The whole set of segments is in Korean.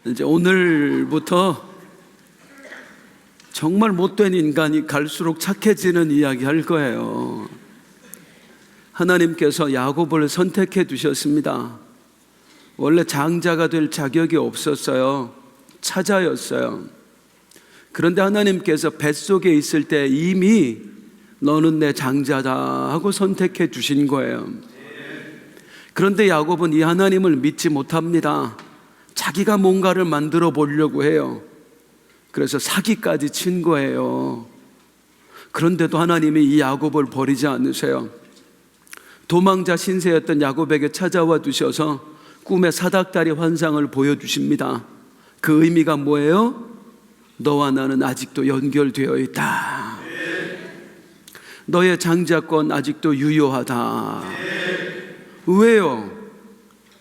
이제 오늘부터 정말 못된 인간이 갈수록 착해지는 이야기 할 거예요. 하나님께서 야곱을 선택해 두셨습니다. 원래 장자가 될 자격이 없었어요. 차자였어요. 그런데 하나님께서 뱃속에 있을 때 이미 너는 내 장자다 하고 선택해 주신 거예요. 그런데 야곱은 이 하나님을 믿지 못합니다. 자기가 뭔가를 만들어 보려고 해요. 그래서 사기까지 친 거예요. 그런데도 하나님이 이 야곱을 버리지 않으세요. 도망자 신세였던 야곱에게 찾아와 두셔서 꿈의 사닥다리 환상을 보여주십니다. 그 의미가 뭐예요? 너와 나는 아직도 연결되어 있다. 너의 장자권 아직도 유효하다. 왜요?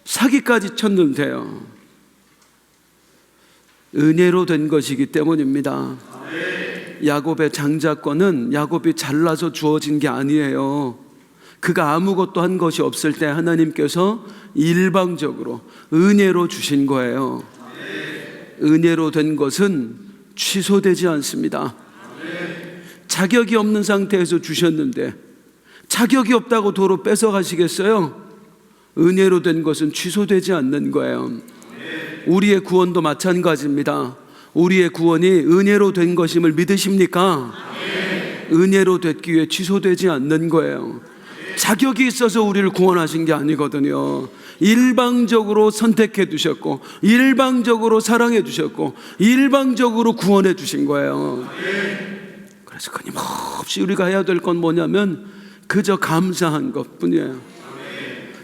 사기까지 쳤는데요. 은혜로 된 것이기 때문입니다. 야곱의 장자권은 야곱이 잘나서 주어진 게 아니에요. 그가 아무것도 한 것이 없을 때 하나님께서 일방적으로 은혜로 주신 거예요. 은혜로 된 것은 취소되지 않습니다. 자격이 없는 상태에서 주셨는데 자격이 없다고 도로 뺏어가시겠어요? 은혜로 된 것은 취소되지 않는 거예요. 우리의 구원도 마찬가지입니다. 우리의 구원이 은혜로 된 것임을 믿으십니까? 은혜로 됐기 위해 취소되지 않는 거예요. 자격이 있어서 우리를 구원하신 게 아니거든요. 일방적으로 선택해 두셨고, 일방적으로 사랑해 주셨고, 일방적으로 구원해 주신 거예요. 그래서 끊임없이 우리가 해야 될 건 뭐냐면 그저 감사한 것뿐이에요.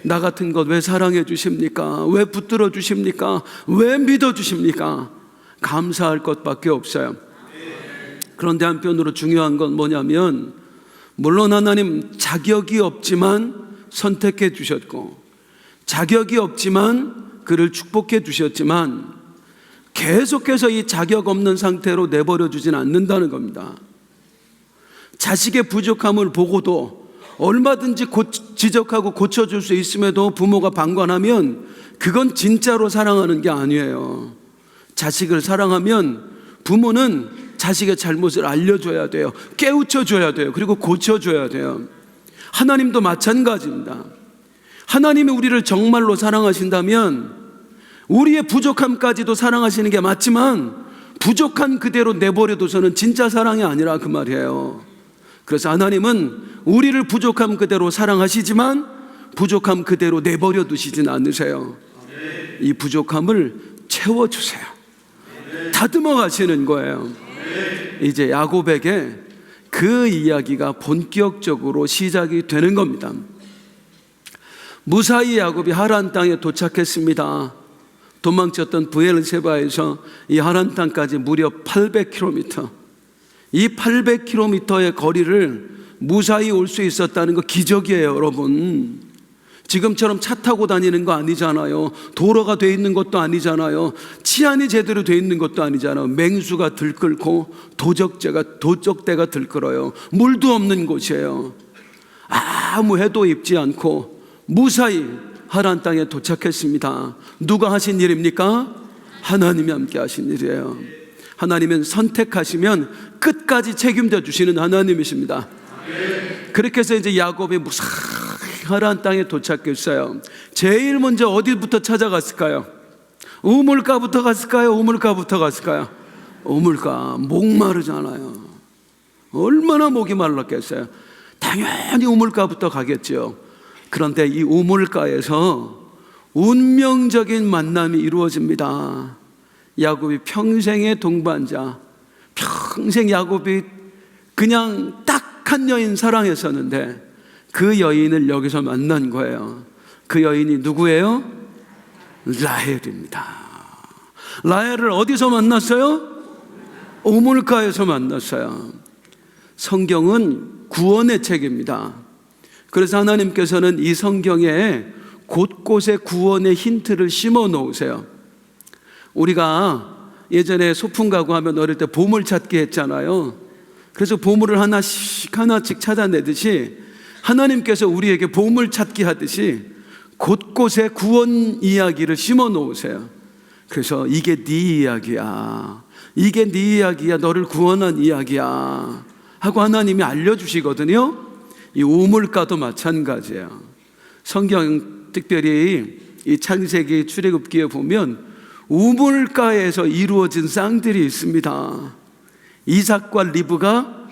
나 같은 것 왜 사랑해 주십니까? 왜 붙들어 주십니까? 왜 믿어 주십니까? 감사할 것밖에 없어요. 그런데 한편으로 중요한 건 뭐냐면, 물론 하나님 자격이 없지만 선택해 주셨고, 자격이 없지만 그를 축복해 주셨지만 계속해서 이 자격 없는 상태로 내버려 주진 않는다는 겁니다. 자식의 부족함을 보고도 얼마든지 지적하고 고쳐줄 수 있음에도 부모가 방관하면 그건 진짜로 사랑하는 게 아니에요. 자식을 사랑하면 부모는 자식의 잘못을 알려줘야 돼요. 깨우쳐줘야 돼요. 그리고 고쳐줘야 돼요. 하나님도 마찬가지입니다. 하나님이 우리를 정말로 사랑하신다면 우리의 부족함까지도 사랑하시는 게 맞지만 부족한 그대로 내버려둬서는 진짜 사랑이 아니라 그 말이에요. 그래서 하나님은 우리를 부족함 그대로 사랑하시지만 부족함 그대로 내버려 두시진 않으세요. 이 부족함을 채워주세요. 다듬어 가시는 거예요. 이제 야곱에게 그 이야기가 본격적으로 시작이 되는 겁니다. 무사히 야곱이 하란 땅에 도착했습니다. 도망쳤던 브엘세바에서 이 하란 땅까지 무려 800km. 이 800km의 거리를 무사히 올 수 있었다는 거 기적이에요, 여러분. 지금처럼 차 타고 다니는 거 아니잖아요. 도로가 돼 있는 것도 아니잖아요. 치안이 제대로 돼 있는 것도 아니잖아요. 맹수가 들끓고 도적대가 들끓어요. 물도 없는 곳이에요. 아무 해도 입지 않고 무사히 하란 땅에 도착했습니다. 누가 하신 일입니까? 하나님이 함께 하신 일이에요. 하나님은 선택하시면 끝까지 책임져 주시는 하나님이십니다. 그렇게 해서 이제 야곱이 무사히 하란 땅에 도착했어요. 제일 먼저 어디부터 찾아갔을까요? 우물가부터 갔을까요? 우물가부터 갔을까요? 우물가. 목마르잖아요. 얼마나 목이 말랐겠어요. 당연히 우물가부터 가겠죠. 그런데 이 우물가에서 운명적인 만남이 이루어집니다. 야곱이 평생의 동반자, 평생 야곱이 그냥 딱 한 여인 사랑했었는데 그 여인을 여기서 만난 거예요. 그 여인이 누구예요? 라헬입니다. 라헬을 어디서 만났어요? 우물가에서 만났어요. 성경은 구원의 책입니다. 그래서 하나님께서는 이 성경에 곳곳에 구원의 힌트를 심어 놓으세요. 우리가 예전에 소풍 가고 하면 어릴 때 보물찾기 했잖아요. 그래서 보물을 하나씩 찾아내듯이 하나님께서 우리에게 보물찾기 하듯이 곳곳에 구원 이야기를 심어 놓으세요. 그래서 이게 네 이야기야, 이게 네 이야기야, 너를 구원한 이야기야 하고 하나님이 알려주시거든요. 이 우물가도 마찬가지예요. 성경 특별히 이 창세기 출애굽기에 보면 우물가에서 이루어진 쌍들이 있습니다. 이삭과 리브가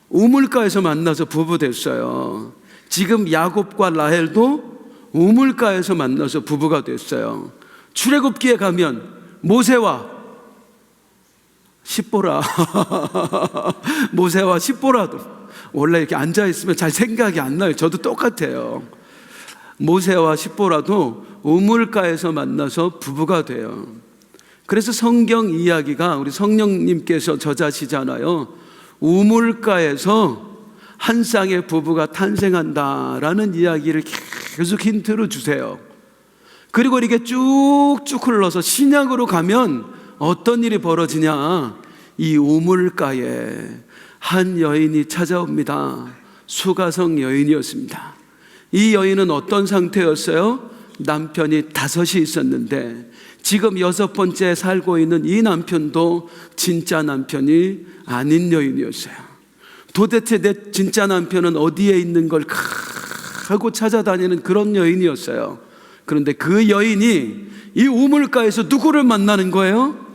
우물가에서 만나서 부부 됐어요. 지금 야곱과 라헬도 우물가에서 만나서 부부가 됐어요. 출애굽기에 가면 모세와 십보라 모세와 십보라도 원래 이렇게 앉아있으면 잘 생각이 안 나요. 저도 똑같아요. 모세와 십보라도 우물가에서 만나서 부부가 돼요. 그래서 성경 이야기가 우리 성령님께서 저자시잖아요. 우물가에서 한 쌍의 부부가 탄생한다라는 이야기를 계속 힌트로 주세요. 그리고 이렇게 쭉쭉 흘러서 신약으로 가면 어떤 일이 벌어지냐, 이 우물가에 한 여인이 찾아옵니다. 수가성 여인이었습니다. 이 여인은 어떤 상태였어요? 남편이 5이 있었는데 지금 6번째 살고 있는 이 남편도 진짜 남편이 아닌 여인이었어요. 도대체 내 진짜 남편은 어디에 있는 걸 하고 찾아다니는 그런 여인이었어요. 그런데 그 여인이 이 우물가에서 누구를 만나는 거예요?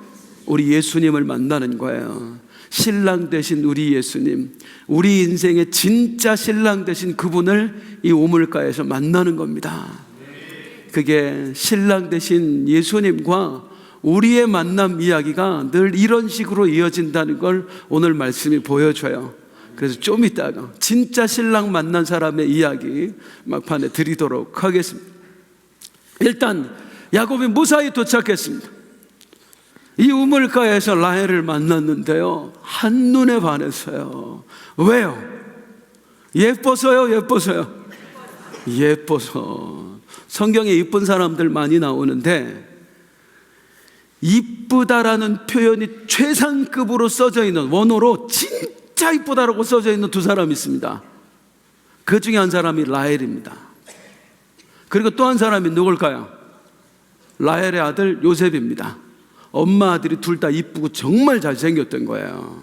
우리 예수님을 만나는 거예요. 신랑 되신 우리 예수님, 우리 인생의 진짜 신랑 되신 그분을 이 우물가에서 만나는 겁니다. 그게 신랑 되신 예수님과 우리의 만남 이야기가 늘 이런 식으로 이어진다는 걸 오늘 말씀이 보여줘요. 그래서 좀 이따가 진짜 신랑 만난 사람의 이야기 막판에 드리도록 하겠습니다. 일단 야곱이 무사히 도착했습니다. 이 우물가에서 라헬을 만났는데요, 한눈에 반했어요. 왜요? 예뻐서요? 예뻐서요? 예뻐서. 성경에 이쁜 사람들 많이 나오는데 이쁘다라는 표현이 최상급으로 써져 있는, 원어로 진짜 이쁘다라고 써져 있는 2사람이 있습니다. 그 중에 한 사람이 라헬입니다. 그리고 또 한 사람이 누굴까요? 라헬의 아들 요셉입니다. 엄마 아들이 둘 다 이쁘고 정말 잘생겼던 거예요.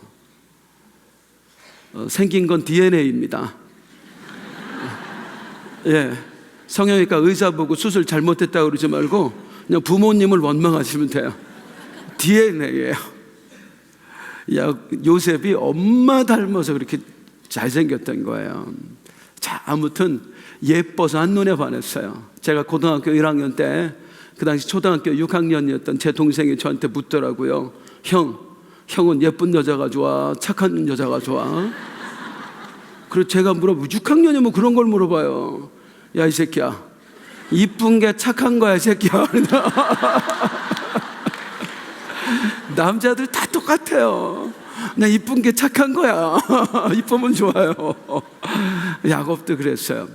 생긴 건 DNA입니다. 예, 성형외과 의사 보고 수술 잘못했다고 그러지 말고 그냥 부모님을 원망하시면 돼요. DNA예요. 요셉이 엄마 닮아서 그렇게 잘생겼던 거예요. 자, 아무튼 예뻐서 한눈에 반했어요. 제가 고등학교 1학년 때 그 당시 초등학교 6학년이었던 제 동생이 저한테 묻더라고요. 형은 예쁜 여자가 좋아, 착한 여자가 좋아? 그래서 제가 6학년이면 그런 걸 물어봐요. 야, 이 새끼야, 이쁜 게 착한 거야, 이 새끼야. 남자들 다 똑같아요. 나 이쁜 게 착한 거야. 이쁘면 좋아요. 야곱도 그랬어요.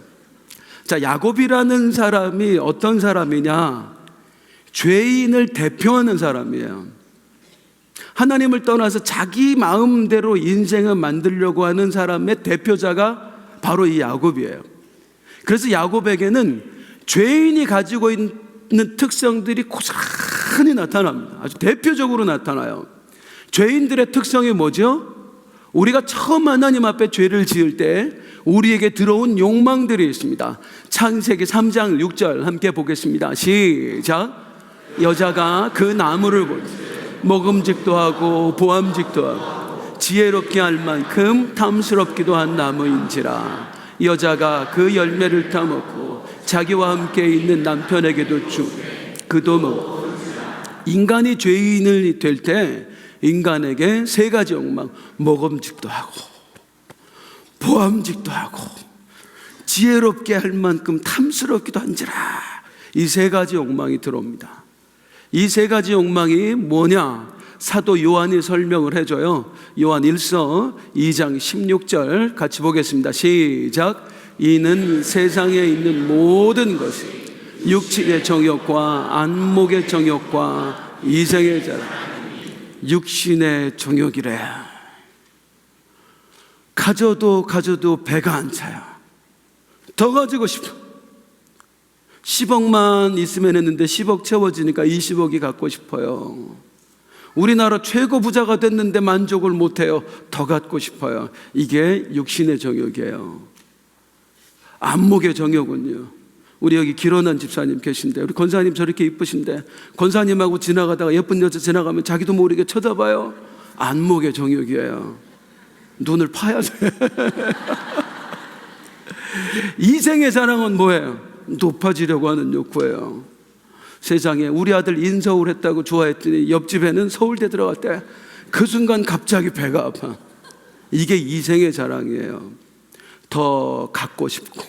자, 야곱이라는 사람이 어떤 사람이냐? 죄인을 대표하는 사람이에요. 하나님을 떠나서 자기 마음대로 인생을 만들려고 하는 사람의 대표자가 바로 이 야곱이에요. 그래서 야곱에게는 죄인이 가지고 있는 특성들이 고스란히 나타납니다. 아주 대표적으로 나타나요. 죄인들의 특성이 뭐죠? 우리가 처음 하나님 앞에 죄를 지을 때 우리에게 들어온 욕망들이 있습니다. 창세기 3장 6절 함께 보겠습니다. 시작. 여자가 그 나무를 보니 먹음직도 하고 보암직도 하고 지혜롭게 할 만큼 탐스럽기도 한 나무인지라. 여자가 그 열매를 따먹고 자기와 함께 있는 남편에게도 주고 그도 먹고. 인간이 죄인이 될 때 인간에게 3가지 욕망, 먹음직도 하고 보암직도 하고 지혜롭게 할 만큼 탐스럽기도 한지라. 이 3가지 욕망이 들어옵니다. 이 3가지 욕망이 뭐냐? 사도 요한이 설명을 해줘요. 요한 1서 2장 16절 같이 보겠습니다. 시작. 이는 세상에 있는 모든 것이 육체의 정욕과 안목의 정욕과 이생의 자랑, 육신의 정욕이래. 가져도 배가 안 차요. 더 가지고 싶어. 10억만 있으면 했는데 10억 채워지니까 20억이 갖고 싶어요. 우리나라 최고 부자가 됐는데 만족을 못해요. 더 갖고 싶어요. 이게 육신의 정욕이에요. 안목의 정욕은요, 우리 여기 길어난 집사님 계신데, 우리 권사님 저렇게 이쁘신데 권사님하고 지나가다가 예쁜 여자 지나가면 자기도 모르게 쳐다봐요. 안목의 정욕이에요. 눈을 파야 돼. 이생의 자랑은 뭐예요? 높아지려고 하는 욕구예요. 세상에 우리 아들 인서울 했다고 좋아했더니 옆집에는 서울대 들어갔대. 그 순간 갑자기 배가 아파. 이게 이생의 자랑이에요. 더 갖고 싶고,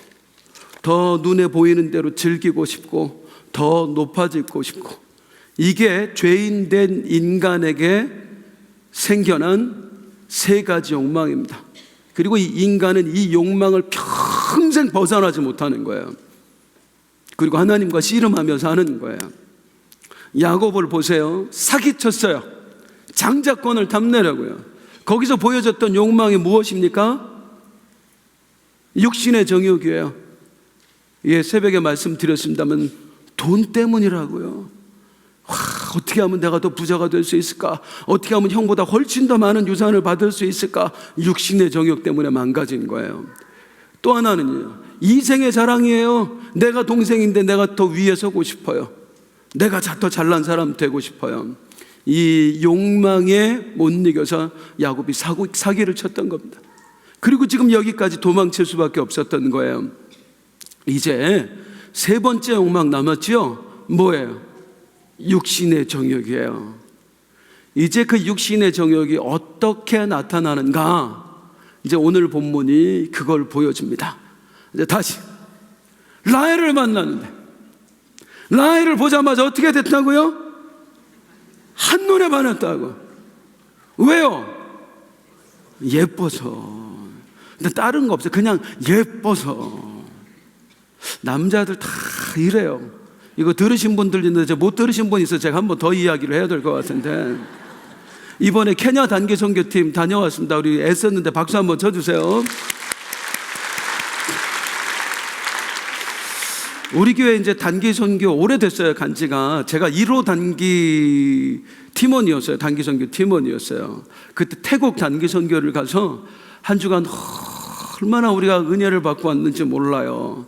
더 눈에 보이는 대로 즐기고 싶고, 더 높아지고 싶고, 이게 죄인된 인간에게 생겨난 세 가지 욕망입니다. 그리고 이 인간은 이 욕망을 평생 벗어나지 못하는 거예요. 그리고 하나님과 씨름하면서 하는 거예요. 야곱을 보세요. 사기쳤어요. 장자권을 탐내려고요. 거기서 보여줬던 욕망이 무엇입니까? 육신의 정욕이에요. 예, 새벽에 말씀드렸습니다만 돈 때문이라고요. 어떻게 하면 내가 더 부자가 될 수 있을까? 어떻게 하면 형보다 훨씬 더 많은 유산을 받을 수 있을까? 육신의 정욕 때문에 망가진 거예요. 또 하나는요, 이생의 자랑이에요. 내가 동생인데 내가 더 위에 서고 싶어요. 내가 더 잘난 사람 되고 싶어요. 이 욕망에 못 이겨서 야곱이 사기를 쳤던 겁니다. 그리고 지금 여기까지 도망칠 수밖에 없었던 거예요. 이제 세 번째 욕망 남았죠? 뭐예요? 육신의 정욕이에요. 이제 그 육신의 정욕이 어떻게 나타나는가? 이제 오늘 본문이 그걸 보여줍니다. 이제 다시 라헬을 만났는데, 라헬을 보자마자 어떻게 됐다고요? 한눈에 반했다고. 왜요? 예뻐서. 근데 다른 거 없어요. 그냥 예뻐서. 남자들 다 이래요. 이거 들으신 분들 있는데 못 들으신 분 있어서 제가 한 번 더 이야기를 해야 될 것 같은데, 이번에 케냐 단기 선교팀 다녀왔습니다. 우리 애썼는데 박수 한번 쳐주세요. 우리 교회 이제 단기 선교 오래됐어요. 간지가. 제가 1호 단기 팀원이었어요. 단기 선교 팀원이었어요. 그때 태국 단기 선교를 가서 한 주간 얼마나 우리가 은혜를 받고 왔는지 몰라요.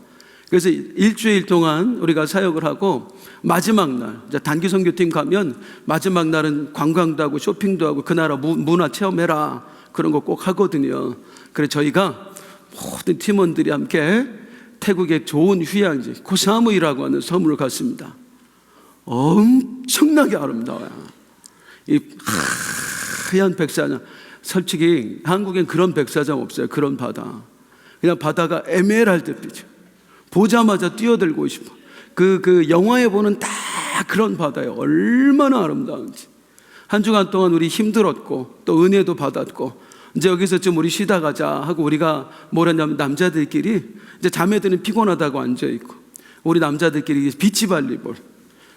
그래서 일주일 동안 우리가 사역을 하고, 마지막 날 이제 단기 선교팀 가면 마지막 날은 관광도 하고 쇼핑도 하고 그 나라 문화 체험해라, 그런 거 꼭 하거든요. 그래서 저희가 모든 팀원들이 함께 태국의 좋은 휴양지 코사무이라고 하는 섬을 갔습니다. 엄청나게 아름다워요. 이 하얀 백사장. 솔직히 한국엔 그런 백사장 없어요. 그런 바다. 그냥 바다가 에메랄드빛이에요. 보자마자 뛰어들고 싶어. 그 영화에 보는 딱 그런 바다예요. 얼마나 아름다운지. 한 주간 동안 우리 힘들었고 또 은혜도 받았고, 이제 여기서 좀 우리 쉬다 가자 하고 우리가 뭘 했냐면, 남자들끼리 이제 자매들은 피곤하다고 앉아있고 우리 남자들끼리 비치발리볼,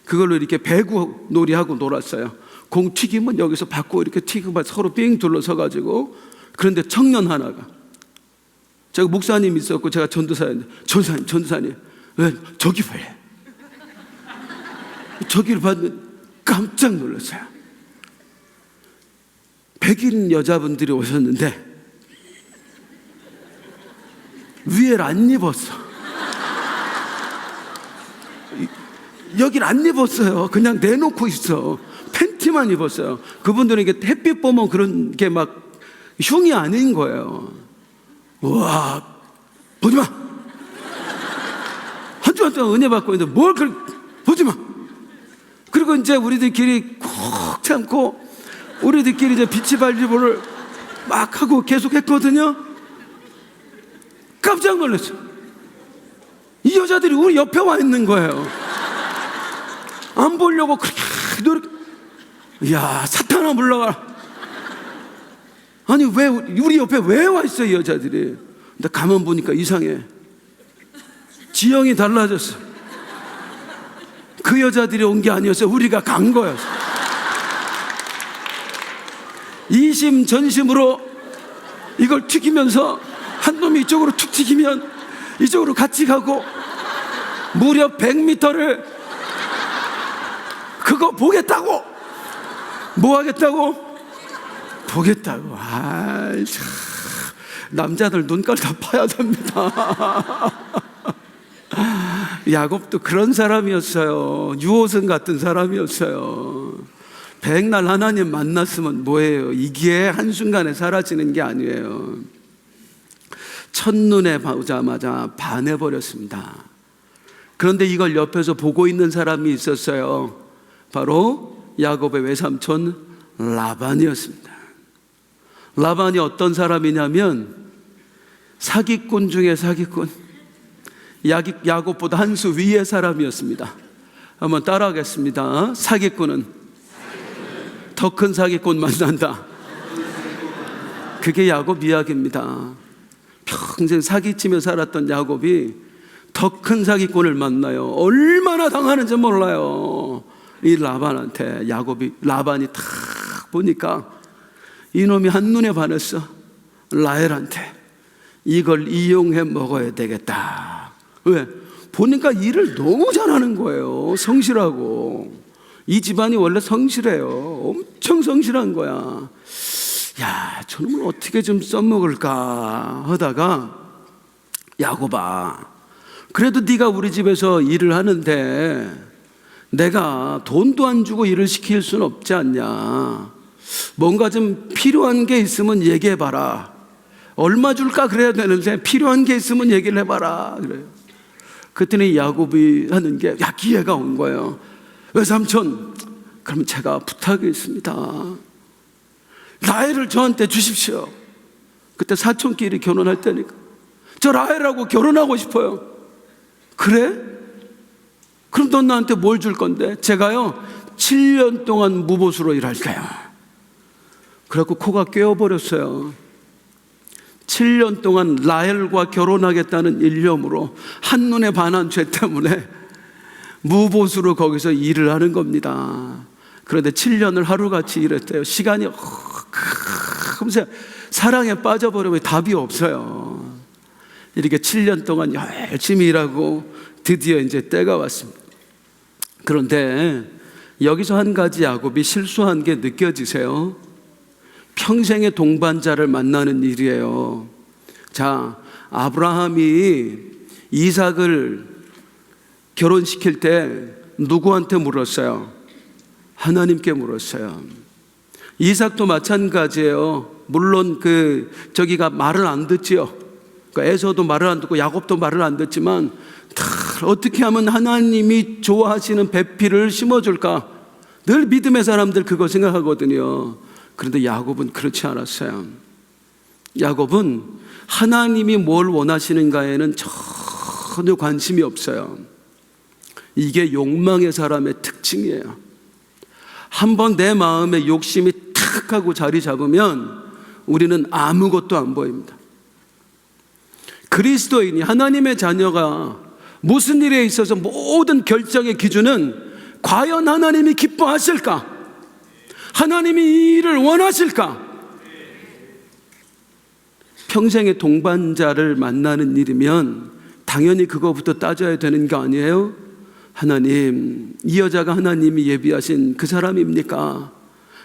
그걸로 이렇게 배구 놀이하고 놀았어요. 공 튀기면 여기서 받고 이렇게 튀기고 서로 삥 둘러서가지고. 그런데 청년 하나가, 제가 목사님 있었고 제가 전도사였는데, 전도사님 왜 저기 왜? 저기를 봤는데 깜짝 놀랐어요. 백인 여자분들이 오셨는데 위에를 안 입었어. 여기를 안 입었어요. 그냥 내놓고 있어. 팬티만 입었어요. 그분들은 이게 햇빛 보면 그런 게 막 흉이 아닌 거예요. 와, 보지 마. 한 주간 동안 은혜 받고 있는데 뭘 보지 마. 그리고 이제 우리들끼리 꼭 참고 우리들끼리 이제 비치발리볼을 막 하고 계속 했거든요. 깜짝 놀랐어요. 이 여자들이 우리 옆에 와 있는 거예요. 안 보려고 그렇게 노력. 야, 사탄아 물러가라. 아니 왜 우리 옆에 왜 와 있어 이 여자들이? 근데 가만 보니까 이상해. 지형이 달라졌어. 그 여자들이 온 게 아니었어요. 우리가 간 거였어. 이심전심으로 이걸 튀기면서 한 놈이 이쪽으로 툭 튀기면 이쪽으로 같이 가고, 무려 100m를 그거 보겠다고. 뭐 하겠다고? 보겠다고. 아이, 참. 남자들 눈깔 다 파야 됩니다. 야곱도 그런 사람이었어요. 유호선 같은 사람이었어요. 백날 하나님 만났으면 뭐예요? 이게 한순간에 사라지는 게 아니에요. 첫눈에 보자마자 반해버렸습니다. 그런데 이걸 옆에서 보고 있는 사람이 있었어요. 바로 야곱의 외삼촌 라반이었습니다. 라반이 어떤 사람이냐면 사기꾼 중에 사기꾼, 야곱보다 한 수 위의 사람이었습니다. 한번 따라하겠습니다. 사기꾼은 더 큰 사기꾼 만난다. 그게 야곱 이야기입니다. 평생 사기치며 살았던 야곱이 더 큰 사기꾼을 만나요. 얼마나 당하는지 몰라요. 이 라반한테 라반이 탁 보니까 이놈이 한눈에 반했어. 라헬한테 이걸 이용해 먹어야 되겠다. 왜? 보니까 일을 너무 잘하는 거예요. 성실하고. 이 집안이 원래 성실해요. 엄청 성실한 거야. 야, 저놈을 어떻게 좀 써먹을까 하다가, 야곱아, 그래도 네가 우리 집에서 일을 하는데 내가 돈도 안 주고 일을 시킬 수는 없지 않냐. 뭔가 좀 필요한 게 있으면 얘기해봐라. 얼마 줄까 그래야 되는데 필요한 게 있으면 얘기를 해봐라. 그래요. 그랬더니 야곱이 하는 게, 기회가 온 거예요. 외삼촌, 그러면 제가 부탁이 있습니다. 라헬을 저한테 주십시오. 그때 사촌끼리 결혼할 때니까. 저 라헬하고 결혼하고 싶어요. 그래? 그럼 넌 나한테 뭘 줄 건데? 제가요 7년 동안 무보수로 일할게요. 그래갖고 코가 깨어버렸어요. 7년 동안 라헬과 결혼하겠다는 일념으로 한눈에 반한 죄 때문에 무보수로 거기서 일을 하는 겁니다. 그런데 7년을 하루같이 일했대요. 시간이 금세 사랑에 빠져버리면 답이 없어요. 이렇게 7년 동안 열심히 일하고 드디어 이제 때가 왔습니다. 그런데 여기서 한 가지 야곱이 실수한 게 느껴지세요? 평생의 동반자를 만나는 일이에요. 자, 아브라함이 이삭을 결혼시킬 때 누구한테 물었어요? 하나님께 물었어요. 이삭도 마찬가지예요. 물론 저기가 말을 안 듣지요. 에서도 말을 안 듣고 야곱도 말을 안 듣지만 어떻게 하면 하나님이 좋아하시는 배필을 심어줄까? 늘 믿음의 사람들 그거 생각하거든요. 그런데 야곱은 그렇지 않았어요. 야곱은 하나님이 뭘 원하시는가에는 전혀 관심이 없어요. 이게 욕망의 사람의 특징이에요. 한번 내 마음에 욕심이 탁 하고 자리 잡으면 우리는 아무것도 안 보입니다. 그리스도인이, 하나님의 자녀가 무슨 일에 있어서 모든 결정의 기준은 과연 하나님이 기뻐하실까? 하나님이 이 일을 원하실까? 평생의 동반자를 만나는 일이면 당연히 그거부터 따져야 되는 거 아니에요? 하나님, 이 여자가 하나님이 예비하신 그 사람입니까?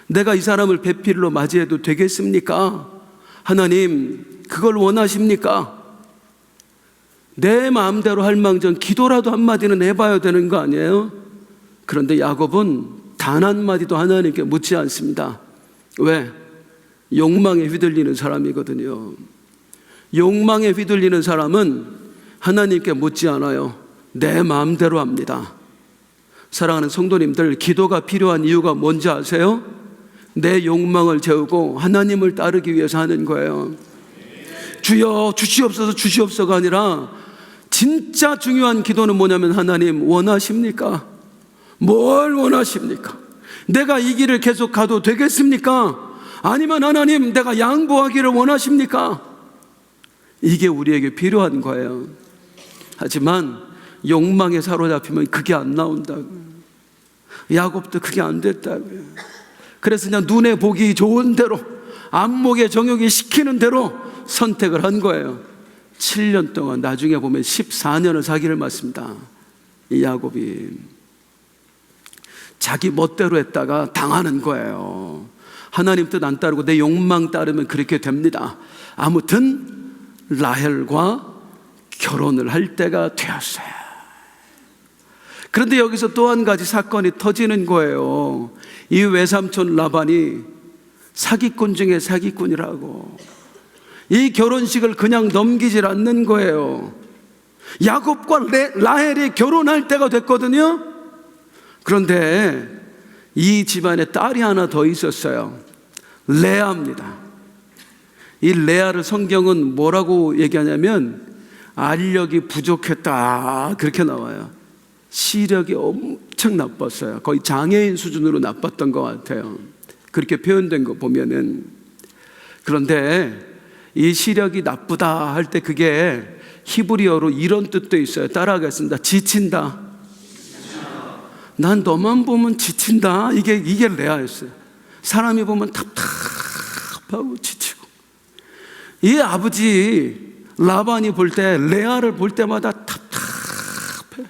내가 이 사람을 배필로 맞이해도 되겠습니까? 하나님, 그걸 원하십니까? 내 마음대로 할 망정 기도라도 한마디는 해봐야 되는 거 아니에요? 그런데 야곱은 단 한마디도 하나님께 묻지 않습니다. 왜? 욕망에 휘둘리는 사람이거든요. 욕망에 휘둘리는 사람은 하나님께 묻지 않아요. 내 마음대로 합니다. 사랑하는 성도님들, 기도가 필요한 이유가 뭔지 아세요? 내 욕망을 재우고 하나님을 따르기 위해서 하는 거예요. 주여 주시옵소서, 주시옵소서가 아니라 진짜 중요한 기도는 뭐냐면, 하나님 원하십니까? 뭘 원하십니까? 내가 이 길을 계속 가도 되겠습니까? 아니면 하나님, 내가 양보하기를 원하십니까? 이게 우리에게 필요한 거예요. 하지만 욕망에 사로잡히면 그게 안 나온다고요. 야곱도 그게 안 됐다고요. 그래서 그냥 눈에 보기 좋은 대로, 안목에 정욕이 시키는 대로 선택을 한 거예요. 7년 동안, 나중에 보면 14년을 사기를 맞습니다. 이 야곱이 자기 멋대로 했다가 당하는 거예요. 하나님 뜻 안 따르고 내 욕망 따르면 그렇게 됩니다. 아무튼 라헬과 결혼을 할 때가 되었어요. 그런데 여기서 또 한 가지 사건이 터지는 거예요. 이 외삼촌 라반이 사기꾼 중에 사기꾼이라고. 이 결혼식을 그냥 넘기질 않는 거예요. 야곱과 라헬이 결혼할 때가 됐거든요. 그런데 이 집안에 딸이 하나 더 있었어요. 레아입니다. 이 레아를 성경은 뭐라고 얘기하냐면 알력이 부족했다, 그렇게 나와요. 시력이 엄청 나빴어요. 거의 장애인 수준으로 나빴던 것 같아요. 그렇게 표현된 거 보면은. 그런데 이 시력이 나쁘다 할 때 그게 히브리어로 이런 뜻도 있어요. 따라하겠습니다. 지친다. 난 너만 보면 지친다. 이게 레아였어요. 사람이 보면 답답하고 지치고. 이 아버지 라반이 볼 때, 레아를 볼 때마다 답답해.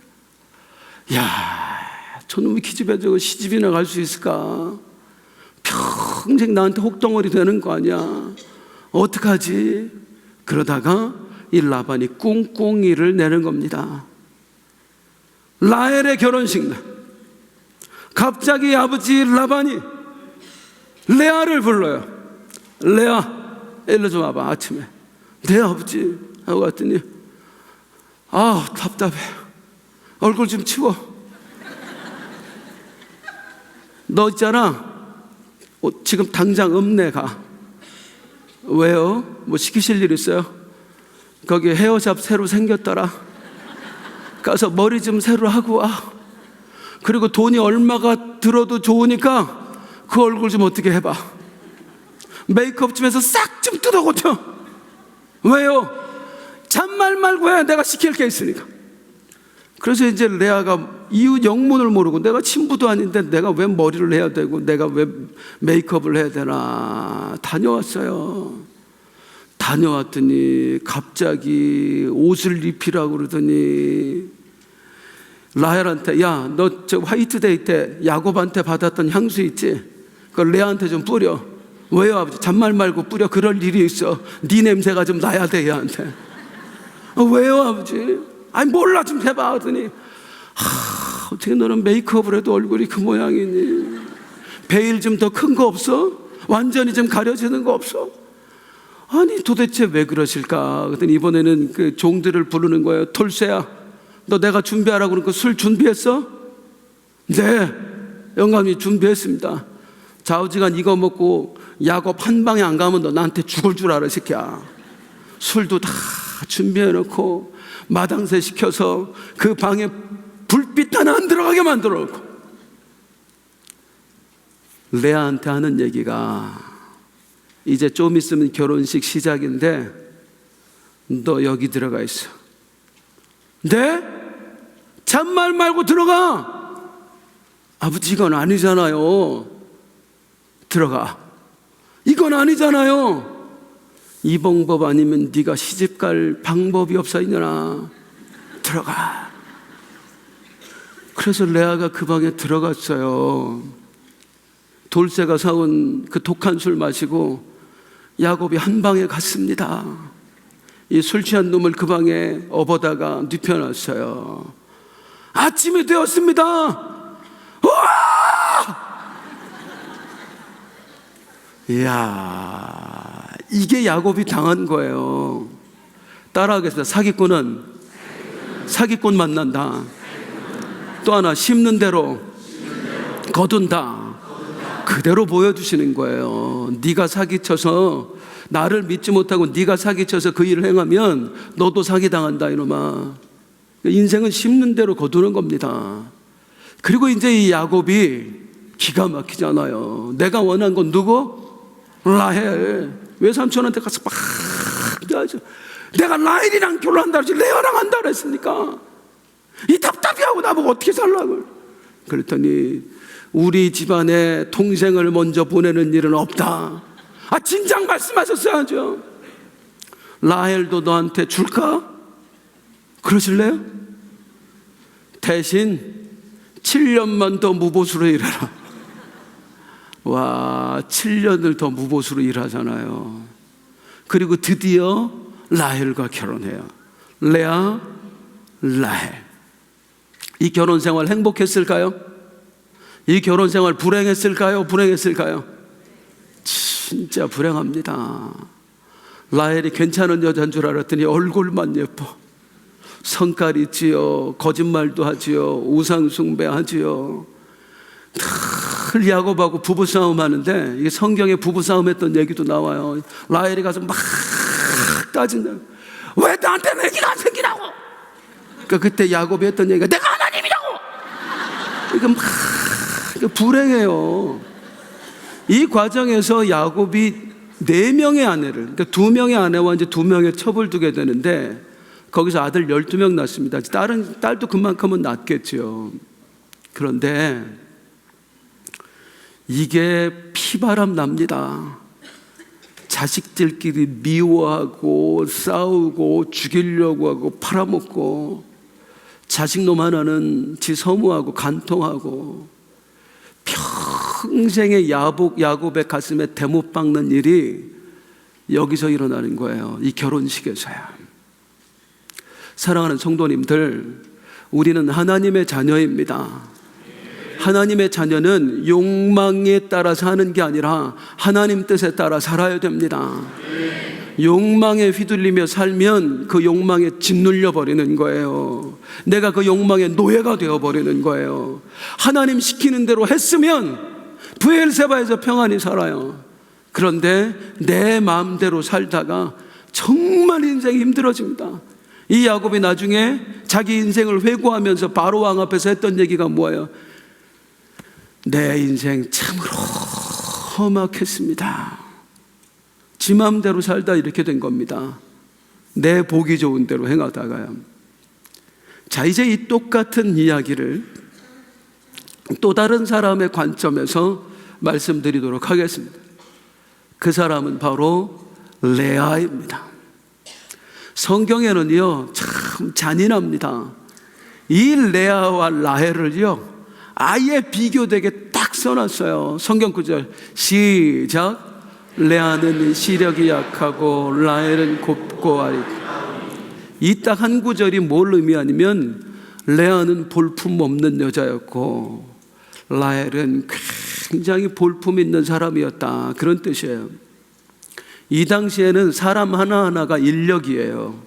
야, 저놈이 기집애 저거 시집이나 갈 수 있을까? 평생 나한테 혹덩어리 되는 거 아니야? 어떡하지? 그러다가 이 라반이 꿍꿍이를 내는 겁니다. 라헬의 결혼식 날 갑자기 아버지 라반이 레아를 불러요. 레아, 일로 좀 와봐. 아침에 네 아버지 하고 갔더니 답답해. 얼굴 좀 치워. 너 있잖아, 지금 당장 읍내 가. 왜요? 뭐 시키실 일 있어요? 거기 헤어샵 새로 생겼더라. 가서 머리 좀 새로 하고 와. 그리고 돈이 얼마가 들어도 좋으니까 그 얼굴 좀 어떻게 해봐. 메이크업 좀 해서 싹 좀 뜯어 고쳐. 왜요? 잔말 말고 해. 내가 시킬 게 있으니까. 그래서 이제 레아가 이유 영문을 모르고, 내가 친부도 아닌데 내가 왜 머리를 해야 되고 내가 왜 메이크업을 해야 되나 다녀왔어요. 다녀왔더니 갑자기 옷을 입히라고 그러더니 라헬한테, 야, 너 저 화이트데이 때 야곱한테 받았던 향수 있지? 그걸 레아한테 좀 뿌려. 왜요 아버지? 잔말 말고 뿌려. 그럴 일이 있어. 네 냄새가 좀 나야 돼 얘한테. 왜요 아버지? 아니 몰라, 좀 해봐 하더니 어떻게 너는 메이크업을 해도 얼굴이 그 모양이니? 베일 좀 더 큰 거 없어? 완전히 좀 가려지는 거 없어? 아니 도대체 왜 그러실까? 그랬더니 이번에는 그 종들을 부르는 거예요. 돌쇠야, 너 내가 준비하라고 그러니까 술 준비했어? 네, 영감이 준비했습니다. 좌우지간 이거 먹고 야곱 한 방에 안 가면 너 나한테 죽을 줄 알아 새끼야. 술도 다 준비해놓고 마당새 시켜서 그 방에 불빛 하나 안 들어가게 만들어 놓고. 레아한테 하는 얘기가, 이제 좀 있으면 결혼식 시작인데 너 여기 들어가 있어. 네? 잔말 말고 들어가. 아버지 이건 아니잖아요. 들어가. 이건 아니잖아요. 이 방법 아니면 네가 시집갈 방법이 없사이느라 들어가. 그래서 레아가 그 방에 들어갔어요. 돌쇠가 사온 그 독한 술 마시고 야곱이 한 방에 갔습니다. 이 술 취한 놈을 그 방에 업어다가 눕혀놨어요. 아침이 되었습니다. 우와! 이야, 이게 야곱이 당한 거예요. 따라하겠습니다. 사기꾼 만난다. 또 하나, 심는 대로 거둔다. 그대로 보여주시는 거예요. 네가 사기쳐서, 나를 믿지 못하고 네가 사기쳐서 그 일을 행하면 너도 사기당한다 이놈아. 인생은 심는 대로 거두는 겁니다. 그리고 이제 이 야곱이 기가 막히잖아요. 내가 원한 건 누구? 라헬. 외삼촌한테 가서 막 내가 라헬이랑 결혼한다 그랬지 레아랑 한다 그랬으니까 이 답답해하고 나보고 어떻게 살라고. 그랬더니 우리 집안에 동생을 먼저 보내는 일은 없다. 진작 말씀하셨어야죠. 라헬도 너한테 줄까? 그러실래요? 대신 7년만 더 무보수로 일해라. 와, 7년을 더 무보수로 일하잖아요. 그리고 드디어 라헬과 결혼해요. 레아, 라헬. 이 결혼 생활 행복했을까요? 이 결혼 생활 불행했을까요? 불행했을까요? 진짜 불행합니다. 라헬이 괜찮은 여자인 줄 알았더니 얼굴만 예뻐. 성깔 있지요. 거짓말도 하지요. 우상 숭배하지요. 늘 야곱하고 부부싸움 하는데, 이게 성경에 부부싸움 했던 얘기도 나와요. 라헬이 가서 막 따진다. 왜 나한테 애기가 안 생기냐고. 그러니까 그때 야곱이 했던 얘기가 내가 하나님이라고. 그러니까 막 불행해요. 이 과정에서 야곱이 4명의 아내를, 그러니까 2명의 아내와 이제 2명의 첩을 두게 되는데, 거기서 아들 12명 낳습니다. 딸도 그만큼은 낳겠죠. 그런데 이게 피바람 납니다. 자식들끼리 미워하고 싸우고 죽이려고 하고 팔아먹고, 자식놈 하나는 지 서무하고 간통하고, 평생의 야곱의 가슴에 대못 박는 일이 여기서 일어나는 거예요. 이 결혼식에서야. 사랑하는 성도님들, 우리는 하나님의 자녀입니다. 하나님의 자녀는 욕망에 따라 사는 게 아니라 하나님 뜻에 따라 살아야 됩니다. 욕망에 휘둘리며 살면 그 욕망에 짓눌려 버리는 거예요. 내가 그 욕망의 노예가 되어버리는 거예요. 하나님 시키는 대로 했으면 브엘세바에서 평안히 살아요. 그런데 내 마음대로 살다가 정말 인생이 힘들어집니다. 이 야곱이 나중에 자기 인생을 회고하면서 바로 왕 앞에서 했던 얘기가 뭐예요? 내 인생 참으로 험악했습니다. 지 마음대로 살다 이렇게 된 겁니다. 내 보기 좋은 대로 행하다가요. 자, 이제 이 똑같은 이야기를 또 다른 사람의 관점에서 말씀드리도록 하겠습니다. 그 사람은 바로 레아입니다. 성경에는요, 참 잔인합니다. 이 레아와 라헬을요, 아예 비교되게 딱 써놨어요. 성경 구절 시작. 레아는 시력이 약하고 라헬은 곱고 아리. 이 딱 한 구절이 뭘 의미하냐면, 레아는 볼품 없는 여자였고 라헬은 굉장히 볼품 있는 사람이었다, 그런 뜻이에요. 이 당시에는 사람 하나하나가 인력이에요.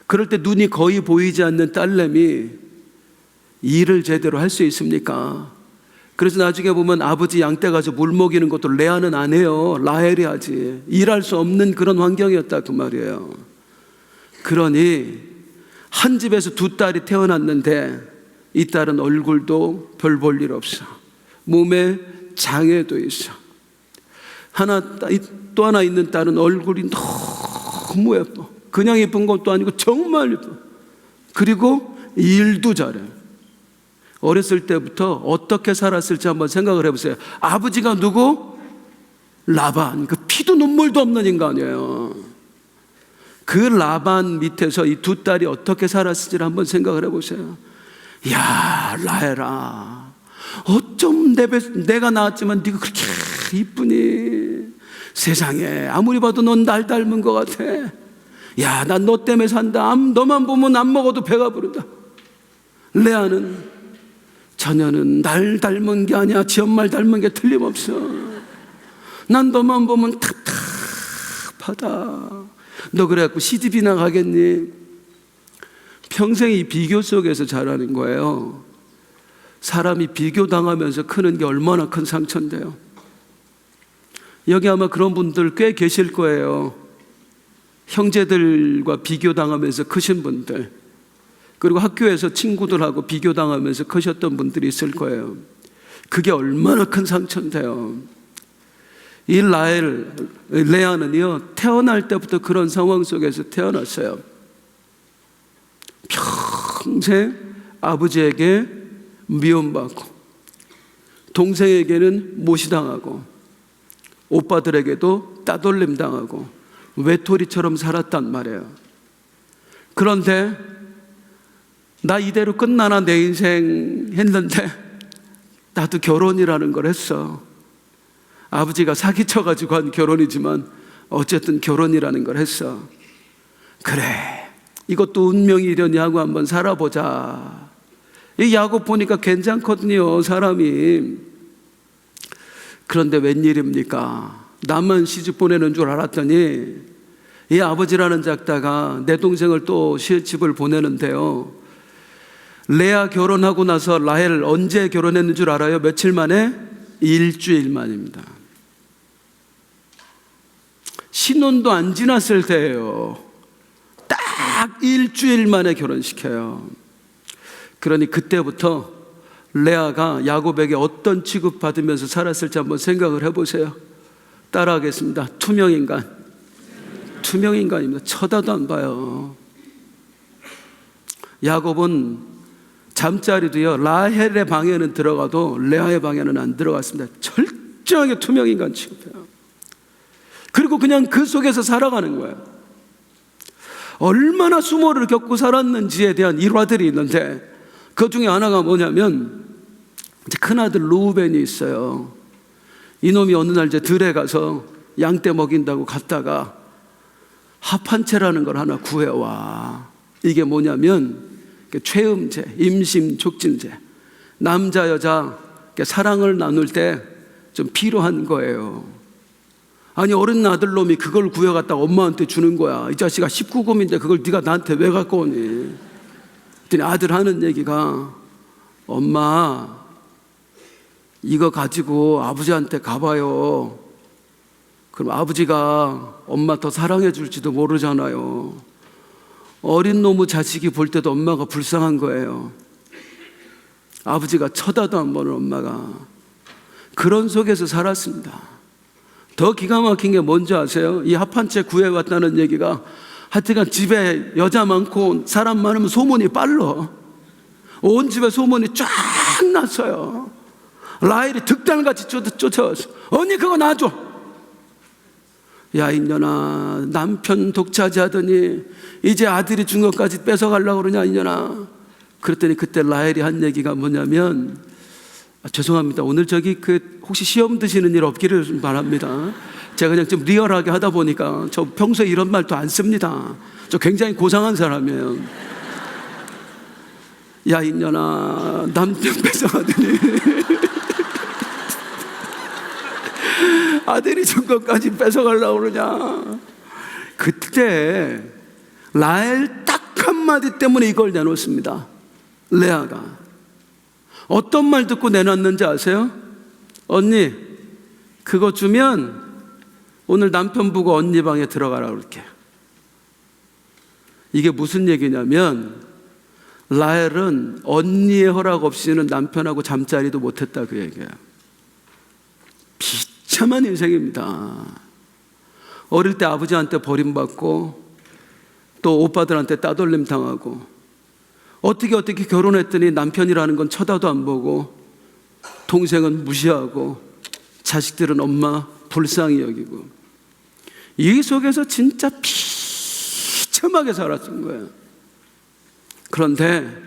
그럴 때 눈이 거의 보이지 않는 딸내미 일을 제대로 할 수 있습니까? 그래서 나중에 보면 아버지 양떼 가서 물 먹이는 것도 레아는 안 해요. 라헬이 하지. 일할 수 없는 그런 환경이었다, 그 말이에요. 그러니 한 집에서 2딸이 태어났는데 이 딸은 얼굴도 별 볼 일 없어. 몸에 장애도 있어. 또 하나 있는 딸은 얼굴이 너무 예뻐. 그냥 예쁜 것도 아니고 정말 예뻐. 그리고 일도 잘해. 어렸을 때부터 어떻게 살았을지 한번 생각을 해보세요. 아버지가 누구? 라반. 그 피도 눈물도 없는 인간이에요. 그 라반 밑에서 이 2딸이 어떻게 살았을지를 한번 생각을 해보세요. 야, 라헬아, 어쩜 내가 낳았지만 네가 그렇게 이쁘니? 세상에 아무리 봐도 넌 날 닮은 것 같아. 야, 난 너 때문에 산다. 너만 보면 안 먹어도 배가 부른다. 레아는 자녀는 날 닮은 게 아니야. 지 엄마를 닮은 게 틀림없어. 난 너만 보면 답답하다. 너 그래갖고 시집이나 가겠니? 평생 이 비교 속에서 자라는 거예요. 사람이 비교당하면서 크는 게 얼마나 큰 상처인데요. 여기 아마 그런 분들 꽤 계실 거예요. 형제들과 비교당하면서 크신 분들, 그리고 학교에서 친구들하고 비교당하면서 크셨던 분들이 있을 거예요. 그게 얼마나 큰 상처인데요. 이 레아는요, 태어날 때부터 그런 상황 속에서 태어났어요. 평생 아버지에게 미움받고, 동생에게는 무시당하고, 오빠들에게도 따돌림 당하고 외톨이처럼 살았단 말이에요. 그런데 나 이대로 끝나나 내 인생 했는데 나도 결혼이라는 걸 했어. 아버지가 사기쳐가지고 한 결혼이지만 어쨌든 결혼이라는 걸 했어. 그래, 이것도 운명이려니 하고 한번 살아보자. 이 야곱 보니까 괜찮거든요, 사람이. 그런데 웬일입니까? 나만 시집 보내는 줄 알았더니 이 아버지라는 작다가 내 동생을 또 시집을 보내는데요, 레아 결혼하고 나서 라헬 언제 결혼했는 줄 알아요? 며칠 만에? 일주일 만입니다. 신혼도 안 지났을 때예요. 딱 일주일 만에 결혼시켜요. 그러니 그때부터 레아가 야곱에게 어떤 취급받으면서 살았을지 한번 생각을 해보세요. 따라하겠습니다. 투명인간. 투명인간입니다. 쳐다도 안 봐요. 야곱은 잠자리도요, 라헬의 방에는 들어가도 레아의 방에는 안 들어갔습니다. 철저하게 투명인간 취급해요. 그리고 그냥 그 속에서 살아가는 거예요. 얼마나 수모를 겪고 살았는지에 대한 일화들이 있는데 그 중에 하나가 뭐냐면, 큰아들 루벤이 있어요. 이놈이 어느 날 이제 들에 가서 양떼 먹인다고 갔다가 합한채라는 걸 하나 구해와. 이게 뭐냐면 최음제, 임신 촉진제. 남자 여자 사랑을 나눌 때 좀 필요한 거예요. 아니, 어린 아들놈이 그걸 구해갔다가 엄마한테 주는 거야. 이 자식아 19금인데 그걸 네가 나한테 왜 갖고 오니? 그랬더니 아들 하는 얘기가, 엄마 이거 가지고 아버지한테 가봐요. 그럼 아버지가 엄마 더 사랑해 줄지도 모르잖아요. 어린 놈의 자식이 볼 때도 엄마가 불쌍한 거예요. 아버지가 쳐다도 안 보는 엄마가. 그런 속에서 살았습니다. 더 기가 막힌 게 뭔지 아세요? 이 합한채 구해왔다는 얘기가, 하여튼간 집에 여자 많고 사람 많으면 소문이 빨라. 온 집에 소문이 쫙 났어요. 라헬이 득달같이 쫓아왔어. 언니 그거 놔줘. 야 이년아, 남편 독차지하더니 이제 아들이 준 것까지 뺏어가려고 그러냐 이년아. 그랬더니 그때 라헬이 한 얘기가 뭐냐면, 죄송합니다, 오늘 혹시 시험 드시는 일 없기를 좀 바랍니다. 제가 그냥 좀 리얼하게 하다 보니까 저 평소에 이런 말도 안 씁니다. 저 굉장히 고상한 사람이에요. 야 이년아, 남편 뺏어가더니 아들이 준 것까지 뺏어가려고 그러냐. 그때 라헬 딱 한마디 때문에 이걸 내놓습니다. 레아가 어떤 말 듣고 내놨는지 아세요? 언니 그거 주면 오늘 남편 보고 언니 방에 들어가라 그럴게. 이게 무슨 얘기냐면, 라헬은 언니의 허락 없이는 남편하고 잠자리도 못했다 그 얘기예요. 비참한 인생입니다. 어릴 때 아버지한테 버림받고 또 오빠들한테 따돌림 당하고, 어떻게 결혼했더니 남편이라는 건 쳐다도 안 보고, 동생은 무시하고, 자식들은 엄마 불쌍히 여기고, 이 속에서 진짜 비참하게 살았던 거예요. 그런데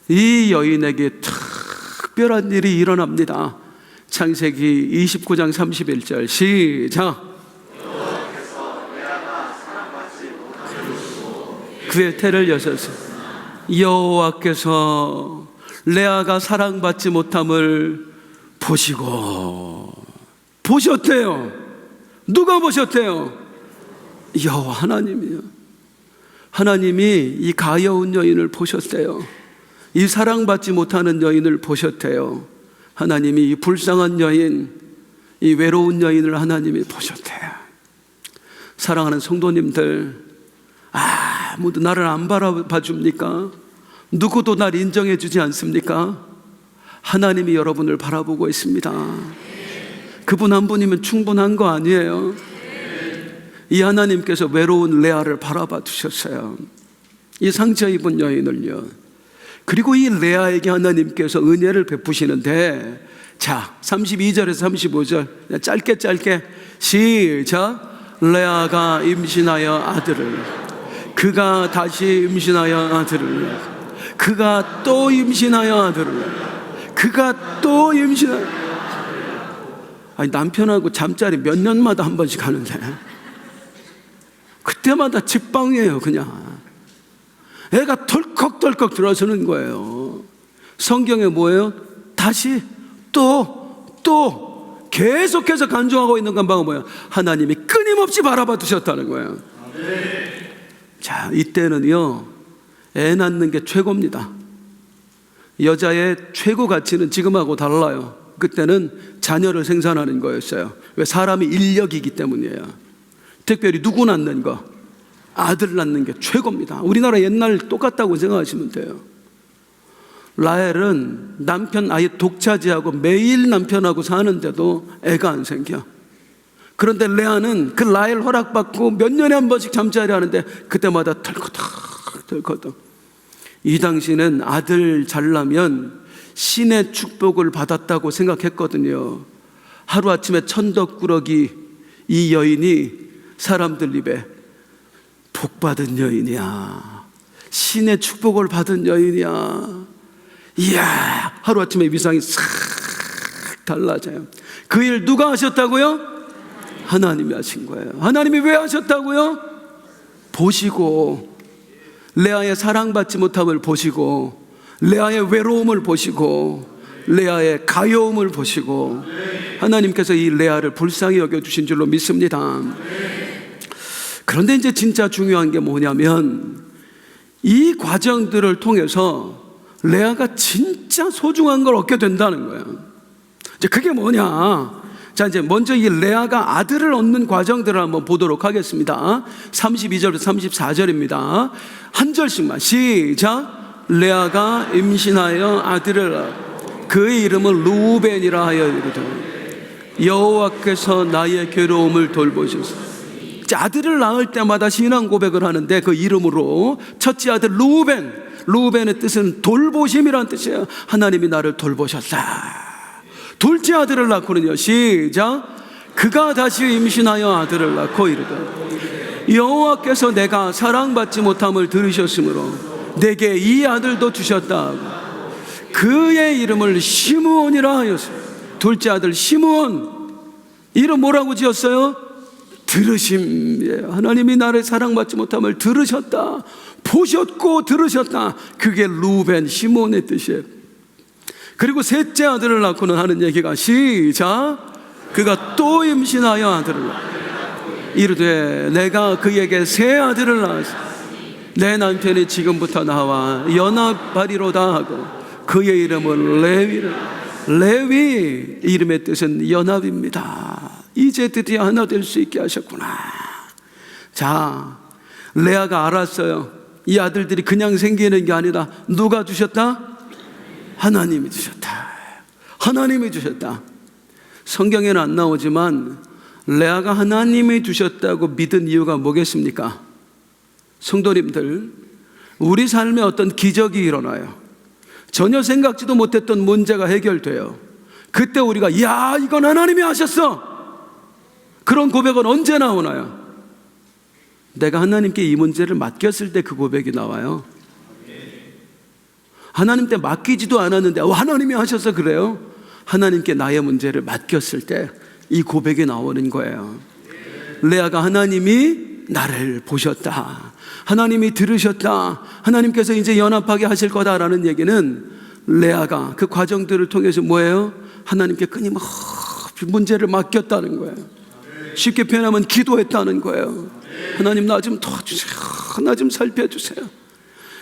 이 여인에게 특별한 일이 일어납니다. 창세기 29장 31절 시작. 그의 태를 여셨으니 여호와께서 레아가 사랑받지 못함을 보셨대요. 누가 보셨대요? 여호와 하나님이요. 하나님이 이 가여운 여인을 보셨대요. 이 사랑받지 못하는 여인을 보셨대요. 하나님이 이 불쌍한 여인, 이 외로운 여인을 하나님이 보셨대요. 사랑하는 성도님들, 아무도 나를 안 바라봐 줍니까? 누구도 날 인정해 주지 않습니까? 하나님이 여러분을 바라보고 있습니다. 그분 한 분이면 충분한 거 아니에요? 이 하나님께서 외로운 레아를 바라봐 주셨어요. 이 상처 입은 여인을요. 그리고 이 레아에게 하나님께서 은혜를 베푸시는데, 자 32절에서 35절 짧게 시작. 레아가 임신하여 아들을, 그가 다시 임신하여 아들을, 그가 또 임신하여 아들을 낳고 그가 또 임신하여. 아니, 남편하고 잠자리 몇 년마다 한 번씩 하는데 그때마다 직방이에요. 그냥 애가 덜컥덜컥 들어서는 거예요. 성경에 뭐예요? 다시 또 계속해서 간증하고 있는 건방가 뭐예요? 하나님이 끊임없이 바라봐 두셨다는 거예요. 자, 이때는요, 애 낳는 게 최고입니다. 여자의 최고 가치는 지금하고 달라요. 그때는 자녀를 생산하는 거였어요. 왜? 사람이 인력이기 때문이에요. 특별히 누구 낳는 거, 아들 낳는 게 최고입니다. 우리나라 옛날 똑같다고 생각하시면 돼요. 라헬은 남편 아예 독차지하고 매일 남편하고 사는데도 애가 안 생겨. 그런데 레아는 그 라헬 허락받고 몇 년에 한 번씩 잠자리 하는데 그때마다 덜커덕. 이 당시는 아들 잘 나면 신의 축복을 받았다고 생각했거든요. 하루아침에 천덕꾸러기 이 여인이 사람들 입에 복받은 여인이야, 신의 축복을 받은 여인이야, 이야, 하루아침에 위상이 싹 달라져요. 그 일 누가 하셨다고요? 하나님이 하신 거예요. 하나님이 왜 하셨다고요? 보시고, 레아의 사랑받지 못함을 보시고, 레아의 외로움을 보시고, 레아의 가여움을 보시고, 하나님께서 이 레아를 불쌍히 여겨주신 줄로 믿습니다. 그런데 이제 진짜 중요한 게 뭐냐면, 이 과정들을 통해서 레아가 진짜 소중한 걸 얻게 된다는 거예요. 이제 그게 뭐냐? 자, 이제 먼저 이 레아가 아들을 얻는 과정들을 한번 보도록 하겠습니다. 32절부터 34절입니다. 한 절씩만 시작. 레아가 임신하여 아들을 낳고 그의 이름은 루벤이라 하여 이르되 여호와께서 나의 괴로움을 돌보셨으니. 아들을 낳을 때마다 신앙 고백을 하는데 그 이름으로 첫째 아들 루벤의 뜻은 돌보심이라는 뜻이에요. 하나님이 나를 돌보셨다. 둘째 아들을 낳고는요, 시작. 그가 다시 임신하여 아들을 낳고 이르되 여호와께서 내가 사랑받지 못함을 들으셨으므로 내게 이 아들도 주셨다 하고 그의 이름을 시므온이라 하였습니다. 둘째 아들 시므온, 이름 뭐라고 지었어요? 들으심이에요. 하나님이 나를 사랑받지 못함을 들으셨다, 보셨고 들으셨다. 그게 루벤, 시므온의 뜻이에요. 그리고 셋째 아들을 낳고는 하는 얘기가 시작. 그가 또 임신하여 아들을 낳고 이르되 내가 그에게 새 아들을 낳았으니 내 남편이 지금부터 나와 연합하리로다 하고 그의 이름은 레위, 이름의 뜻은 연합입니다. 이제 드디어 하나 될 수 있게 하셨구나. 자, 레아가 알았어요. 이 아들들이 그냥 생기는 게 아니라 누가 주셨다? 하나님이 주셨다. 하나님이 주셨다. 성경에는 안 나오지만 레아가 하나님이 주셨다고 믿은 이유가 뭐겠습니까? 성도님들, 우리 삶에 어떤 기적이 일어나요. 전혀 생각지도 못했던 문제가 해결돼요. 그때 우리가 야, 이건 하나님이 하셨어. 그런 고백은 언제 나오나요? 내가 하나님께 이 문제를 맡겼을 때 그 고백이 나와요. 하나님께 맡기지도 않았는데 하나님이 하셔서 그래요. 하나님께 나의 문제를 맡겼을 때 이 고백이 나오는 거예요. 레아가 하나님이 나를 보셨다, 하나님이 들으셨다, 하나님께서 이제 연합하게 하실 거다라는 얘기는 레아가 그 과정들을 통해서 뭐예요? 하나님께 끊임없이 문제를 맡겼다는 거예요. 쉽게 표현하면 기도했다는 거예요. 하나님, 나 좀 도와주세요. 나 좀 살펴주세요.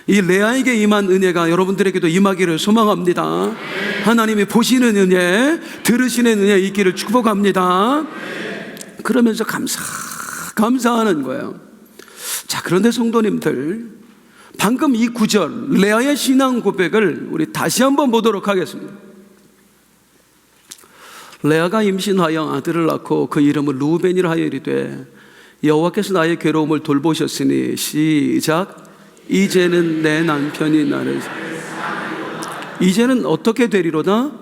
이 레아에게 임한 은혜가 여러분들에게도 임하기를 소망합니다. 하나님이 보시는 은혜, 들으시는 은혜 있기를 축복합니다. 그러면서 감사하는 거예요. 자, 그런데 성도님들, 방금 이 구절 레아의 신앙 고백을 우리 다시 한번 보도록 하겠습니다. 레아가 임신하여 아들을 낳고 그 이름을 루벤이라 하여 이르되 여호와께서 나의 괴로움을 돌보셨으니 시작. 이제는 내 남편이 나를, 이제는 어떻게 되리로다?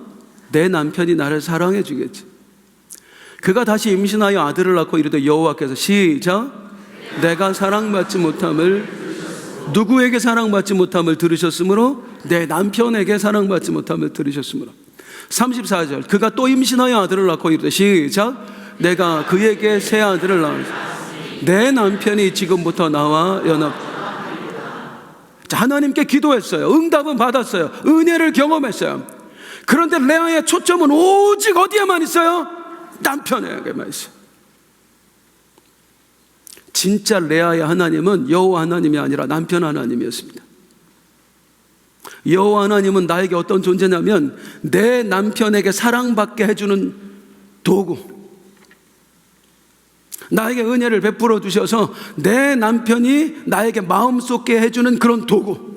내 남편이 나를 사랑해 주겠지. 그가 다시 임신하여 아들을 낳고 이르되 여호와께서 시작. 내가 사랑받지 못함을 누구에게 사랑받지 못함을 들으셨으므로 내 남편에게 사랑받지 못함을 들으셨으므로. 34절 그가 또 임신하여 아들을 낳고 이르되 시작 내가 그에게 새 아들을 낳았으니 내 남편이 지금부터 나와 연합. 자, 하나님께 기도했어요. 응답은 받았어요. 은혜를 경험했어요. 그런데 레아의 초점은 오직 어디에만 있어요? 남편에게만 있어요. 진짜 레아의 하나님은 여호와 하나님이 아니라 남편 하나님이었습니다. 여호와 하나님은 나에게 어떤 존재냐면 내 남편에게 사랑받게 해주는 도구, 나에게 은혜를 베풀어 주셔서 내 남편이 나에게 마음 쏟게 해주는 그런 도구.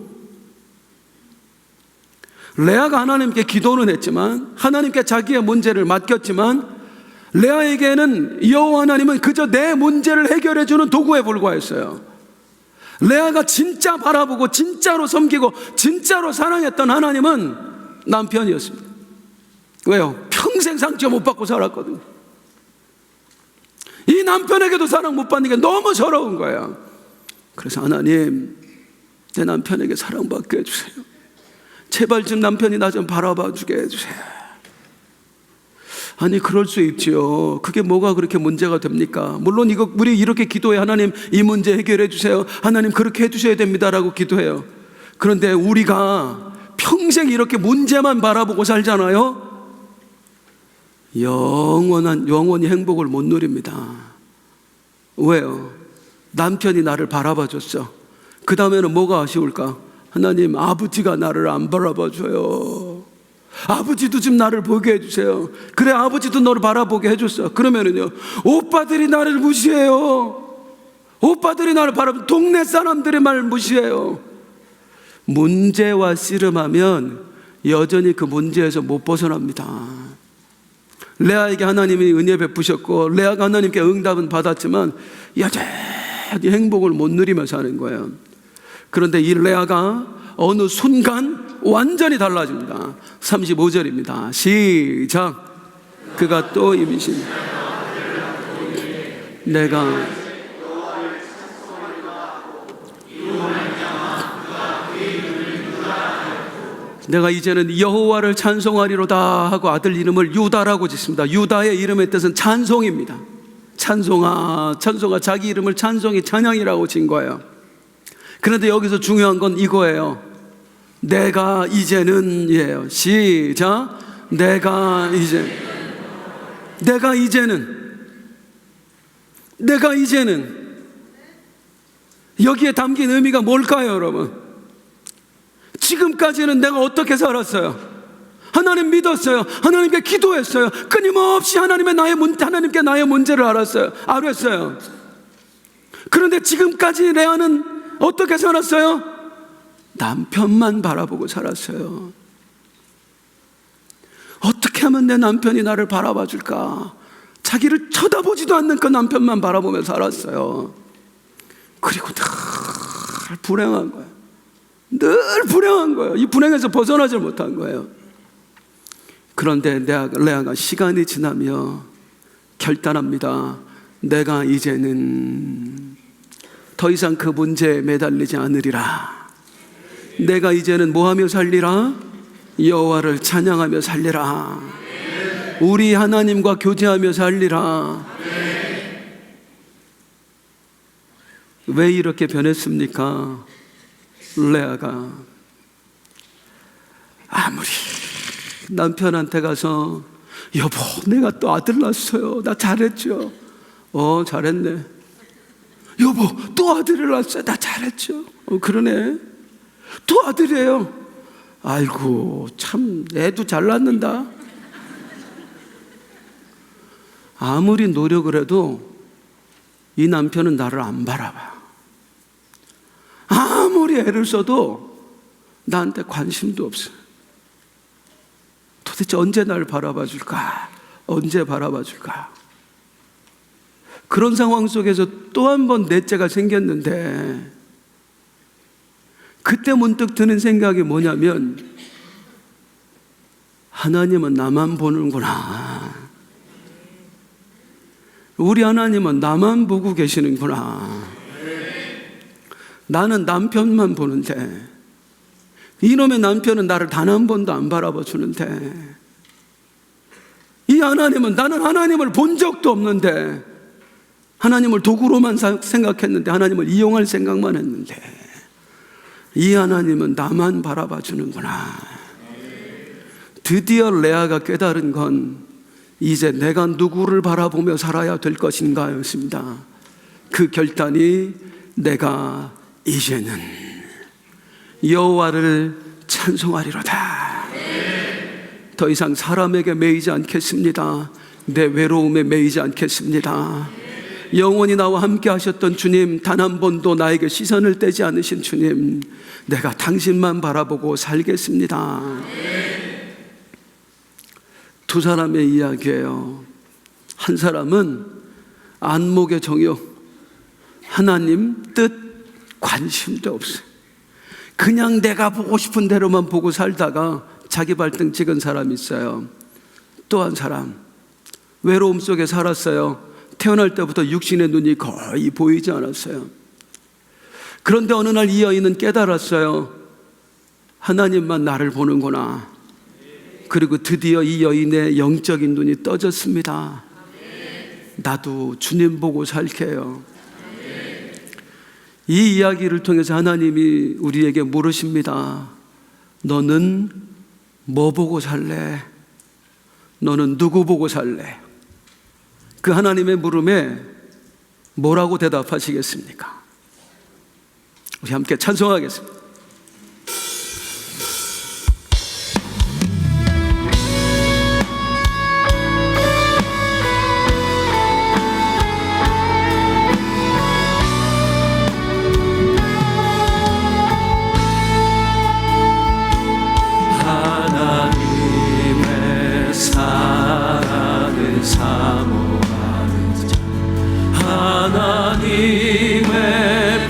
레아가 하나님께 기도는 했지만, 하나님께 자기의 문제를 맡겼지만, 레아에게는 여호와 하나님은 그저 내 문제를 해결해 주는 도구에 불과했어요. 레아가 진짜 바라보고 진짜로 섬기고 진짜로 사랑했던 하나님은 남편이었습니다. 왜요? 평생 상처 못 받고 살았거든요. 이 남편에게도 사랑 못 받는 게 너무 서러운 거예요. 그래서 하나님, 내 남편에게 사랑받게 해주세요. 제발 좀 남편이 나 좀 바라봐 주게 해주세요. 아니, 그럴 수 있지요. 그게 뭐가 그렇게 문제가 됩니까? 물론 우리 이렇게 기도해. 하나님, 이 문제 해결해 주세요. 하나님, 그렇게 해주셔야 됩니다라고 기도해요. 그런데 우리가 평생 이렇게 문제만 바라보고 살잖아요. 영원히 행복을 못 누립니다. 왜요? 남편이 나를 바라봐 줬어. 그 다음에는 뭐가 아쉬울까? 하나님, 아버지가 나를 안 바라봐 줘요. 아버지도 좀 나를 보게 해주세요. 그래, 아버지도 너를 바라보게 해줬어. 그러면은요, 오빠들이 나를 무시해요. 오빠들이 나를 바라보고 동네 사람들의 말 무시해요. 문제와 씨름하면 여전히 그 문제에서 못 벗어납니다. 레아에게 하나님이 은혜 베푸셨고 레아가 하나님께 응답은 받았지만 여전히 행복을 못 누리며 사는 거예요. 그런데 이 레아가 어느 순간 완전히 달라집니다. 35절입니다. 시작. 그가 또 임신 내가 이제는 여호와를 찬송하리로다 하고 아들 이름을 유다라고 짓습니다. 유다의 이름의 뜻은 찬송입니다. 찬송아, 자기 이름을 찬송이 찬양이라고 진 거예요. 그런데 여기서 중요한 건 이거예요. 내가 이제는 이에요. 시작. 내가 이제는 여기에 담긴 의미가 뭘까요, 여러분? 지금까지는 내가 어떻게 살았어요? 하나님 믿었어요. 하나님께 기도했어요. 끊임없이 하나님께 나의 문제를 알았어요. 그런데 지금까지 레아는 어떻게 살았어요? 남편만 바라보고 살았어요. 어떻게 하면 내 남편이 나를 바라봐 줄까? 자기를 쳐다보지도 않는 그 남편만 바라보며 살았어요. 그리고 늘 불행한 거예요. 늘 불행한 거예요. 이 불행에서 벗어나지 못한 거예요. 그런데 레아가 시간이 지나며 결단합니다. 내가 이제는 더 이상 그 문제에 매달리지 않으리라. 내가 이제는 뭐하며 살리라? 여호와를 찬양하며 살리라. 우리 하나님과 교제하며 살리라. 왜 이렇게 변했습니까? 레아가 아무리 남편한테 가서 여보, 내가 또 아들 낳았어요. 나 잘했죠? 잘했네. 여보, 또 아들을 낳았어요. 나 잘했죠? 그러네. 또 아들이에요. 아이고, 참 애도 잘 낳는다. 아무리 노력을 해도 이 남편은 나를 안 바라봐. 아무리 애를 써도 나한테 관심도 없어. 도대체 언제 날 바라봐 줄까? 언제 바라봐 줄까? 그런 상황 속에서 또 한 번 넷째가 생겼는데, 그때 문득 드는 생각이 뭐냐면, 하나님은 나만 보는구나. 우리 하나님은 나만 보고 계시는구나. 나는 남편만 보는데 이놈의 남편은 나를 단 한 번도 안 바라봐 주는데, 이 하나님은, 나는 하나님을 본 적도 없는데, 하나님을 도구로만 생각했는데, 하나님을 이용할 생각만 했는데, 이 하나님은 나만 바라봐 주는구나. 드디어 레아가 깨달은 건 이제 내가 누구를 바라보며 살아야 될 것인가 였습니다. 그 결단이 내가 이제는 여호와를 찬송하리로다. 더 이상 사람에게 매이지 않겠습니다. 내 외로움에 매이지 않겠습니다. 영원히 나와 함께 하셨던 주님, 단 한 번도 나에게 시선을 떼지 않으신 주님, 내가 당신만 바라보고 살겠습니다. 두 사람의 이야기예요. 한 사람은 안목의 정욕, 하나님 뜻 관심도 없어요. 그냥 내가 보고 싶은 대로만 보고 살다가 자기 발등 찍은 사람이 있어요. 또 한 사람, 외로움 속에 살았어요. 태어날 때부터 육신의 눈이 거의 보이지 않았어요. 그런데 어느 날 이 여인은 깨달았어요. 하나님만 나를 보는구나. 그리고 드디어 이 여인의 영적인 눈이 떠졌습니다. 나도 주님 보고 살게요. 이 이야기를 통해서 하나님이 우리에게 물으십니다. 너는 뭐 보고 살래? 너는 누구 보고 살래? 그 하나님의 물음에 뭐라고 대답하시겠습니까? 우리 함께 찬송하겠습니다. 하나님의 사랑을 사모하는 자, 하나님의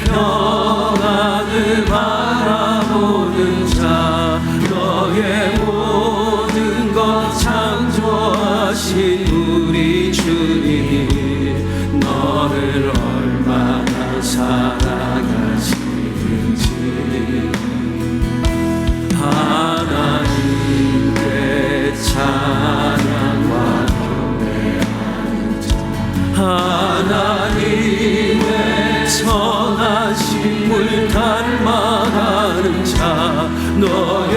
평안을 바라보는 자, 너의 모든 것 창조하신 우리 주님이 너를 얼마나 사랑하시는지, 하나님의 찬양과 경배하는 자, 하나님의 선하신 물 닮아가는 자, 너의